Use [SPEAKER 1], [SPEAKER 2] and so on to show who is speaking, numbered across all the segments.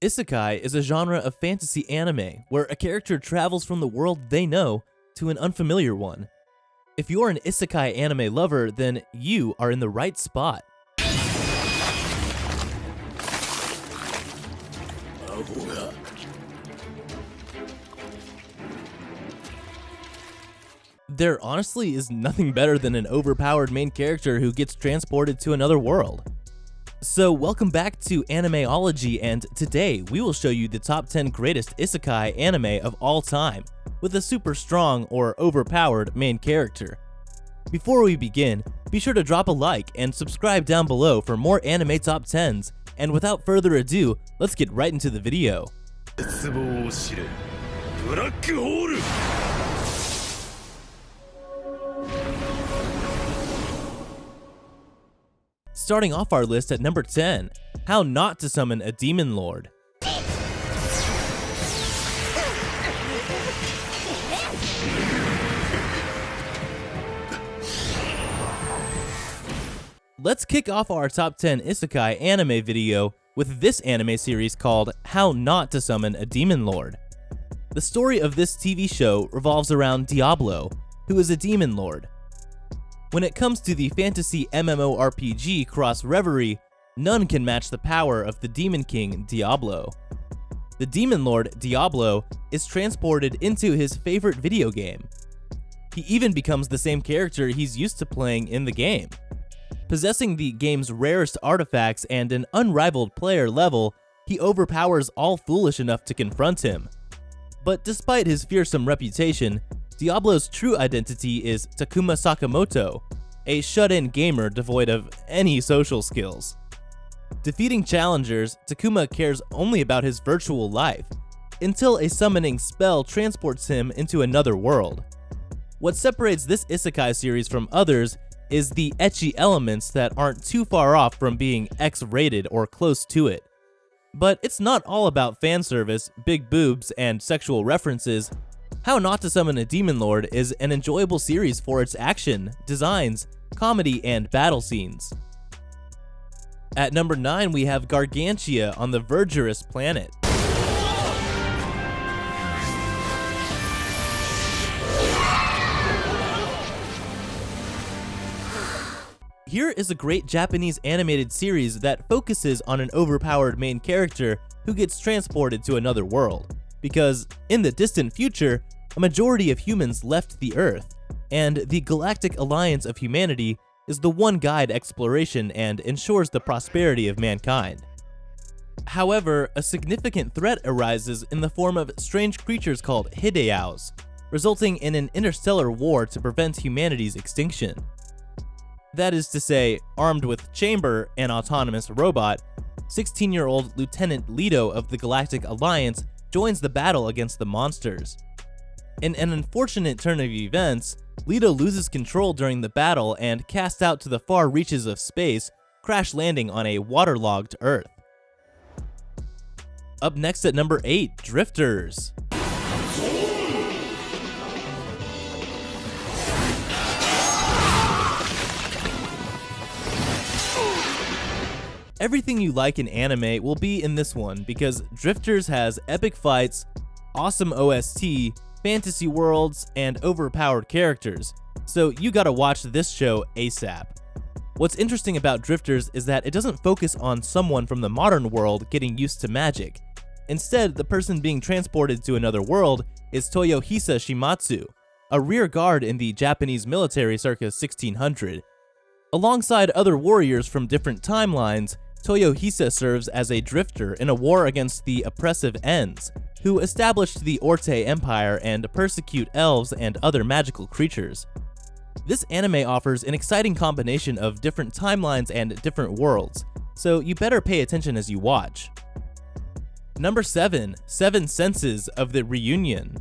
[SPEAKER 1] Isekai is a genre of fantasy anime where a character travels from the world they know to an unfamiliar one. If you're an Isekai anime lover, then you are in the right spot. There honestly is nothing better than an overpowered main character who gets transported to another world. So welcome back to Animeology, and today we will show you the top 10 greatest Isekai anime of all time, with a super strong or overpowered main character. Before we begin, be sure to drop a like and subscribe down below for more anime top 10s, and without further ado, let's get right into the video. Starting off our list at number 10, How Not to Summon a Demon Lord. Let's kick off our top 10 Isekai anime video with this anime series called How Not to Summon a Demon Lord. The story of this TV show revolves around Diablo, who is a demon lord. When it comes to the fantasy MMORPG Cross Reverie, none can match the power of the Demon King Diablo. The Demon Lord Diablo is transported into his favorite video game. He even becomes the same character he's used to playing in the game. Possessing the game's rarest artifacts and an unrivaled player level, he overpowers all foolish enough to confront him. But despite his fearsome reputation, Diablo's true identity is Takuma Sakamoto, a shut-in gamer devoid of any social skills. Defeating challengers, Takuma cares only about his virtual life, until a summoning spell transports him into another world. What separates this Isekai series from others is the ecchi elements that aren't too far off from being X-rated or close to it. But it's not all about fan service, big boobs, and sexual references. How Not to Summon a Demon Lord is an enjoyable series for its action, designs, comedy, and battle scenes. At number 9, we have Gargantua on the Vergeros planet. Here is a great Japanese animated series that focuses on an overpowered main character who gets transported to another world. Because in the distant future, a majority of humans left the Earth, and the Galactic Alliance of Humanity is the one guide exploration and ensures the prosperity of mankind. However, a significant threat arises in the form of strange creatures called Hideaus, resulting in an interstellar war to prevent humanity's extinction. That is to say, armed with Chamber, an autonomous robot, 16-year-old Lieutenant Leto of the Galactic Alliance joins the battle against the monsters. In an unfortunate turn of events, Leto loses control during the battle and cast out to the far reaches of space, crash landing on a waterlogged Earth. Up next at number 8, Drifters. Everything you like in anime will be in this one because Drifters has epic fights, awesome OST, fantasy worlds, and overpowered characters, so you gotta watch this show ASAP. What's interesting about Drifters is that it doesn't focus on someone from the modern world getting used to magic. Instead, the person being transported to another world is Toyohisa Shimatsu, a rear guard in the Japanese military circa 1600. Alongside other warriors from different timelines, Toyohisa serves as a drifter in a war against the oppressive Ents, who established the Orte Empire and persecute elves and other magical creatures. This anime offers an exciting combination of different timelines and different worlds, so you better pay attention as you watch. Number 7, Seven Senses of the Reunion.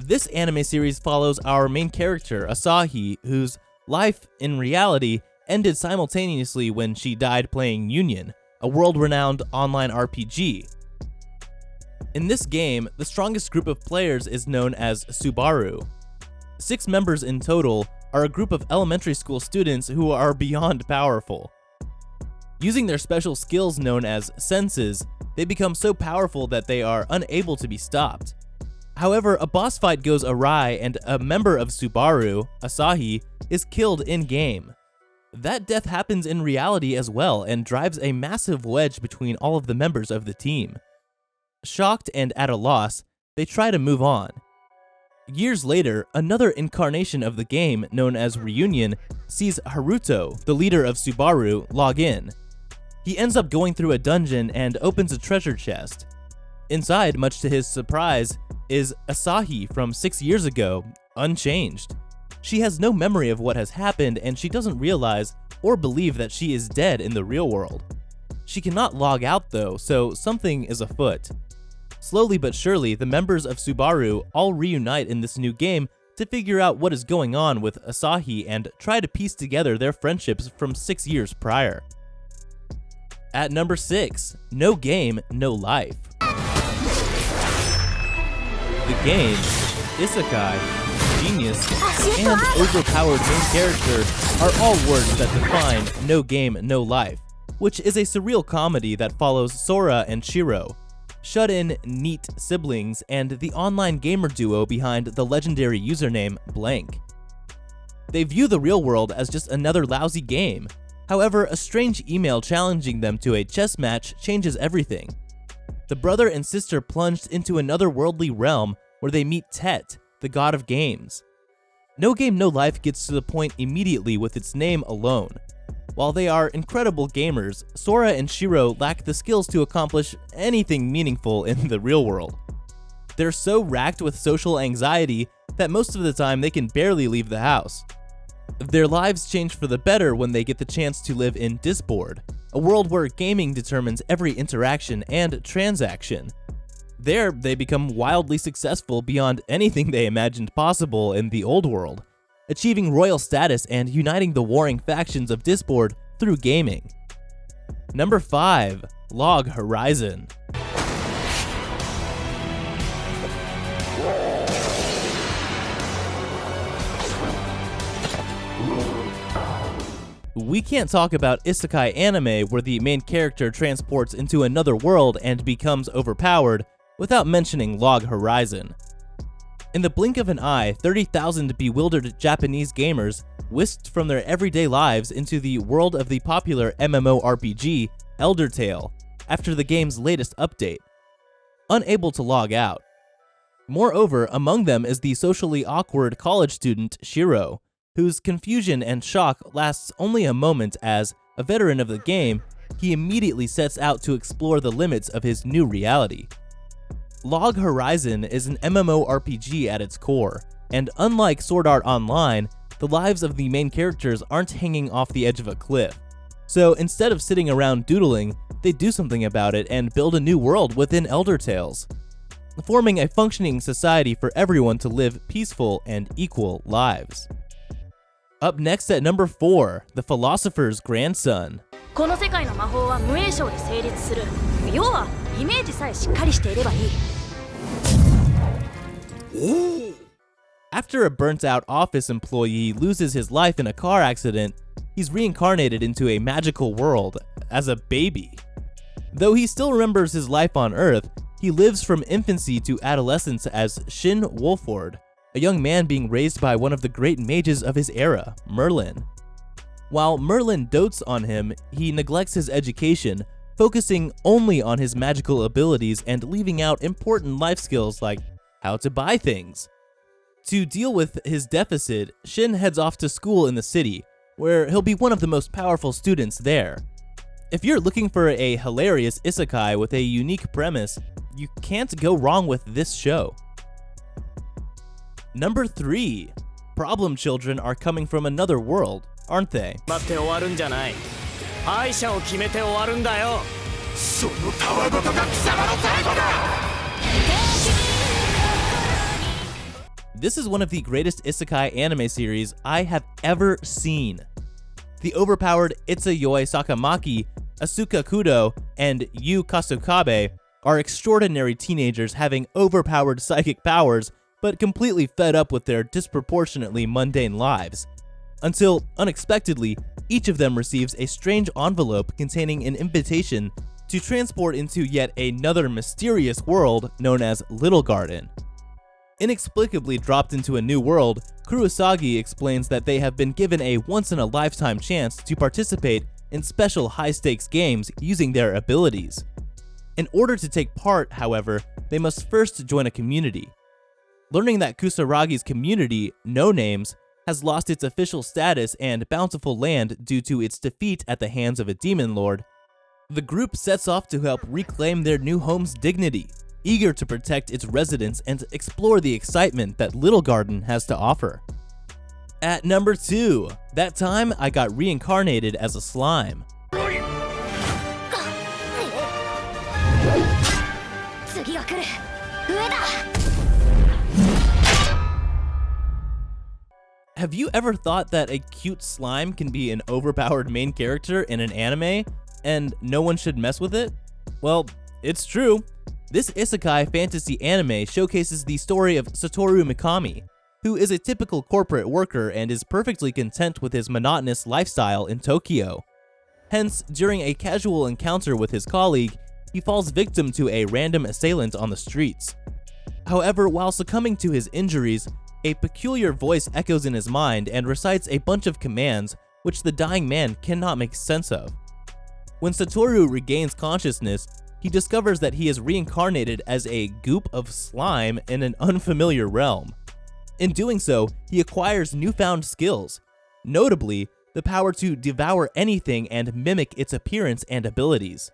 [SPEAKER 1] This anime series follows our main character, Asahi, whose life, in reality, ended simultaneously when she died playing Union, a world-renowned online RPG. In this game, the strongest group of players is known as Subaru. 6 members in total are a group of elementary school students who are beyond powerful. Using their special skills known as senses, they become so powerful that they are unable to be stopped. However, a boss fight goes awry and a member of Subaru, Asahi, is killed in-game. That death happens in reality as well and drives a massive wedge between all of the members of the team. Shocked and at a loss, they try to move on. Years later, another incarnation of the game, known as Reunion, sees Haruto, the leader of Subaru, log in. He ends up going through a dungeon and opens a treasure chest. Inside, much to his surprise, is Asahi from 6 years ago, unchanged. She has no memory of what has happened, and she doesn't realize or believe that she is dead in the real world. She cannot log out though, so something is afoot. Slowly but surely, the members of Subaru all reunite in this new game to figure out what is going on with Asahi and try to piece together their friendships from 6 years prior. At number 6, No Game, No Life. The game, Isekai, Genius, and Overpowered main character are all words that define No Game, No Life, which is a surreal comedy that follows Sora and Shiro, shut-in, neat siblings, and the online gamer duo behind the legendary username Blank. They view the real world as just another lousy game. However, a strange email challenging them to a chess match changes everything. The brother and sister plunged into another worldly realm where they meet Tet, the god of games. No Game No Life gets to the point immediately with its name alone. While they are incredible gamers, Sora and Shiro lack the skills to accomplish anything meaningful in the real world. They're so racked with social anxiety that most of the time they can barely leave the house. Their lives change for the better when they get the chance to live in Disboard, a world where gaming determines every interaction and transaction. There, they become wildly successful beyond anything they imagined possible in the old world, achieving royal status and uniting the warring factions of Disboard through gaming. Number 5, Log Horizon. We can't talk about Isekai anime where the main character transports into another world and becomes overpowered without mentioning Log Horizon. In the blink of an eye, 30,000 bewildered Japanese gamers whisked from their everyday lives into the world of the popular MMORPG Elder Tale after the game's latest update, unable to log out. Moreover, among them is the socially awkward college student Shiro, whose confusion and shock lasts only a moment as, a veteran of the game, he immediately sets out to explore the limits of his new reality. Log Horizon is an MMORPG at its core, and unlike Sword Art Online, the lives of the main characters aren't hanging off the edge of a cliff. So instead of sitting around doodling, they do something about it and build a new world within Elder Tales, forming a functioning society for everyone to live peaceful and equal lives. Up next at number 4, The Philosopher's Grandson.
[SPEAKER 2] この世界の魔法は無影響で成立する。要はイメージさえしっかりしていればいい。
[SPEAKER 1] After a burnt-out office employee loses his life in a car accident, he's reincarnated into a magical world as a baby. Though he still remembers his life on Earth, he lives from infancy to adolescence as Shin Wolford, a young man being raised by one of the great mages of his era, Merlin. While Merlin dotes on him, he neglects his education, focusing only on his magical abilities and leaving out important life skills like how to buy things. To deal with his deficit, Shin heads off to school in the city, where he'll be one of the most powerful students there. If you're looking for a hilarious isekai with a unique premise, you can't go wrong with this show. Number 3. Problem children are coming from another world, aren't they? This is one of the greatest isekai anime series I have ever seen. The overpowered Itsuyoi Sakamaki, Asuka Kudo, and Yu Kasukabe are extraordinary teenagers having overpowered psychic powers but completely fed up with their disproportionately mundane lives. Until, unexpectedly, each of them receives a strange envelope containing an invitation to transport into yet another mysterious world known as Little Garden. Inexplicably dropped into a new world, Kurosagi explains that they have been given a once-in-a-lifetime chance to participate in special high-stakes games using their abilities. In order to take part, however, they must first join a community. Learning that Kusaragi's community, No Names, has lost its official status and bountiful land due to its defeat at the hands of a demon lord, the group sets off to help reclaim their new home's dignity, eager to protect its residents and explore the excitement that Little Garden has to offer. At number 2, that time I got reincarnated as a slime. Have you ever thought that a cute slime can be an overpowered main character in an anime, and no one should mess with it? Well, it's true. This isekai fantasy anime showcases the story of Satoru Mikami, who is a typical corporate worker and is perfectly content with his monotonous lifestyle in Tokyo. Hence, during a casual encounter with his colleague, he falls victim to a random assailant on the streets. However, while succumbing to his injuries, a peculiar voice echoes in his mind and recites a bunch of commands which the dying man cannot make sense of. When Satoru regains consciousness, he discovers that he is reincarnated as a goop of slime in an unfamiliar realm. In doing so, he acquires newfound skills, notably the power to devour anything and mimic its appearance and abilities.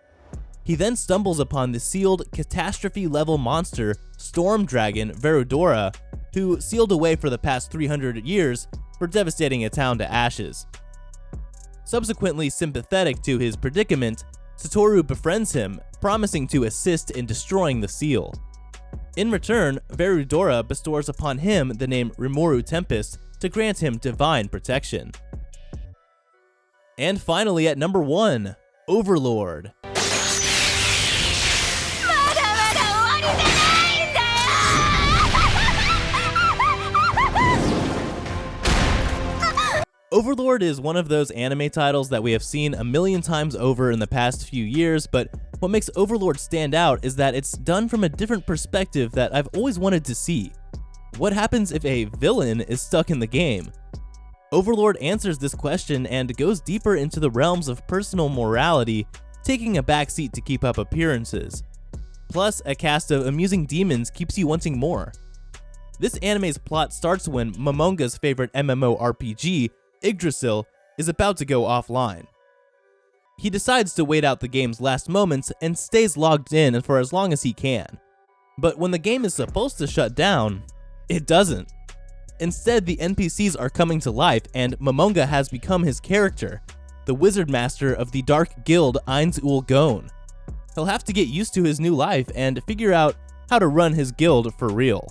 [SPEAKER 1] He then stumbles upon the sealed catastrophe-level monster Storm Dragon Verudora, who sealed away for the past 300 years for devastating a town to ashes. Subsequently sympathetic to his predicament, Satoru befriends him, promising to assist in destroying the seal. In return, Verudora bestows upon him the name Rimuru Tempest to grant him divine protection. And finally at number 1, Overlord. Overlord is one of those anime titles that we have seen a million times over in the past few years, but what makes Overlord stand out is that it's done from a different perspective that I've always wanted to see. What happens if a villain is stuck in the game? Overlord answers this question and goes deeper into the realms of personal morality, taking a backseat to keep up appearances. Plus, a cast of amusing demons keeps you wanting more. This anime's plot starts when Momonga's favorite MMORPG, Yggdrasil, is about to go offline. He decides to wait out the game's last moments and stays logged in for as long as he can. But when the game is supposed to shut down, it doesn't. Instead, the NPCs are coming to life and Momonga has become his character, the wizard master of the dark guild Ainz Ul Gon. He'll have to get used to his new life and figure out how to run his guild for real.